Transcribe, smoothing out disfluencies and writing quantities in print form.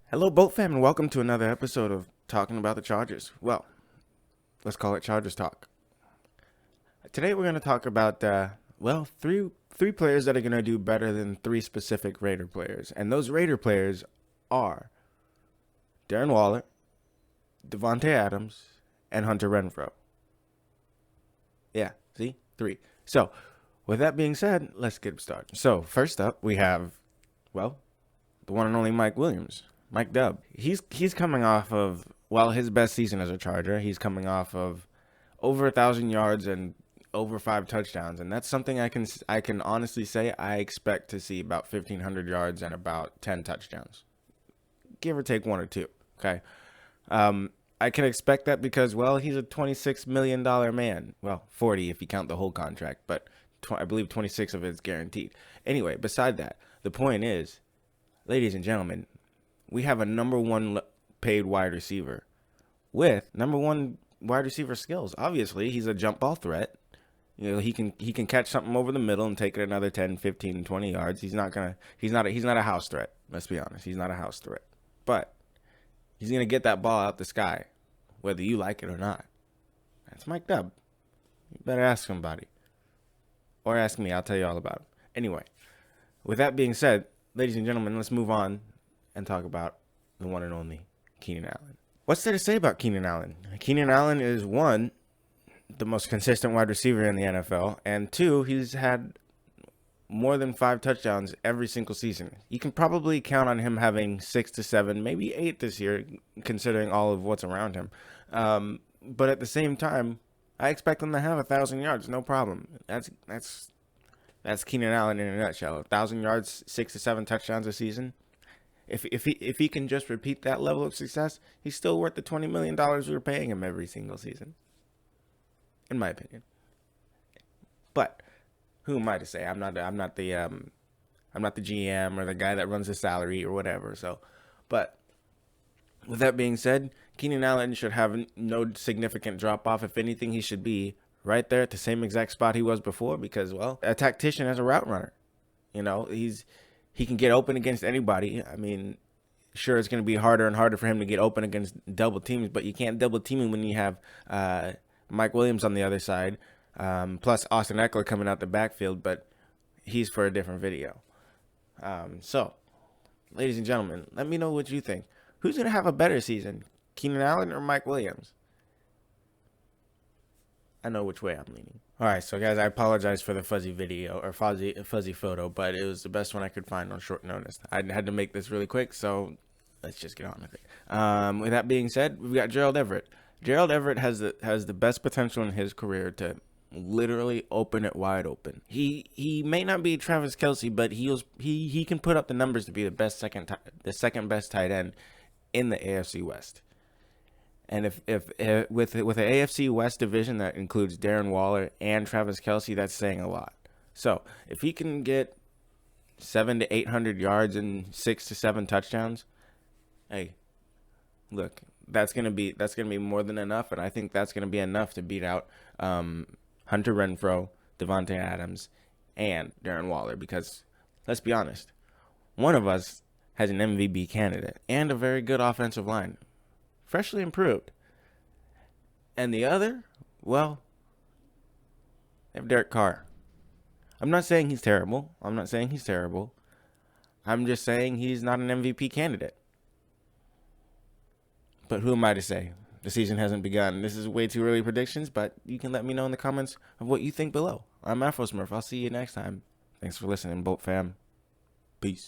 Hello, Boat fam, and welcome to another episode of Talking About the Chargers. Well, let's call it Chargers Talk. Today we're going to talk about, three players that are going to do better than three specific Raider players. And those Raider players are Darren Waller, Devante Adams, and Hunter Renfrow. Yeah, see? Three. So, with that being said, let's get started. So, first up, we have, the one and only Mike Williams. Mike Dub. He's coming off of, his best season as a Charger. He's coming off of over 1,000 yards and over 5 touchdowns, and that's something I can honestly say I expect to see about 1,500 yards and about 10 touchdowns, give or take 1 or 2. Okay, I can expect that because he's a $26 million man. 40 if you count the whole contract, but I believe 26 of it is guaranteed. Anyway, beside that, the point is, ladies and gentlemen, we have a number one paid wide receiver with number one wide receiver skills. Obviously, he's a jump ball threat. You know, he can catch something over the middle and take it another 10, 15, 20 yards. He's not a house threat. Let's be honest. He's not a house threat. But he's going to get that ball out the sky, whether you like it or not. That's Mike Dub. You better ask somebody. Or ask me. I'll tell you all about him. Anyway, with that being said, ladies and gentlemen, let's move on and talk about the one and only Keenan Allen. What's there to say about Keenan Allen? Keenan Allen is, one, the most consistent wide receiver in the NFL, and two, he's had more than 5 touchdowns every single season. You can probably count on him having 6 to 7, maybe 8 this year, considering all of what's around him. But at the same time, I expect him to have 1,000 yards, no problem. That's Keenan Allen in a nutshell. 1,000 yards, 6 to 7 touchdowns a season. If he can just repeat that level of success, he's still worth the $20 million we're paying him every single season, in my opinion. But who am I to say? I'm not the GM or the guy that runs the salary or whatever. So, but with that being said, Keenan Allen should have no significant drop off. If anything, he should be right there at the same exact spot he was before because, a tactician as a route runner. You know, he can get open against anybody. I mean, sure, it's going to be harder and harder for him to get open against double teams, but you can't double team him when you have Mike Williams on the other side, plus Austin Eckler coming out the backfield, but he's for a different video. So, ladies and gentlemen, let me know what you think. Who's going to have a better season, Keenan Allen or Mike Williams? I know which way I'm leaning. All right, so guys, I apologize for the fuzzy video or fuzzy photo, but it was the best one I could find on short notice. I had to make this really quick, so let's just get on with it. With that being said, we've got Gerald Everett. Gerald Everett has the best potential in his career to literally open it wide open. He may not be Travis Kelce, but he can put up the numbers to be the second best tight end in the AFC West. And if with an AFC West division that includes Darren Waller and Travis Kelce, that's saying a lot. So if he can get 700 to 800 yards and 6 to 7 touchdowns, hey, look, that's gonna be more than enough, and I think that's gonna be enough to beat out Hunter Renfrow, Devante Adams, and Darren Waller. Because let's be honest, one of us has an MVP candidate and a very good offensive line. Freshly improved. And the other, they have Derek Carr. I'm not saying he's terrible. I'm just saying he's not an MVP candidate. But who am I to say? The season hasn't begun. This is way too early predictions, but you can let me know in the comments of what you think below. I'm Afro Smurf. I'll see you next time. Thanks for listening, Boat fam. Peace.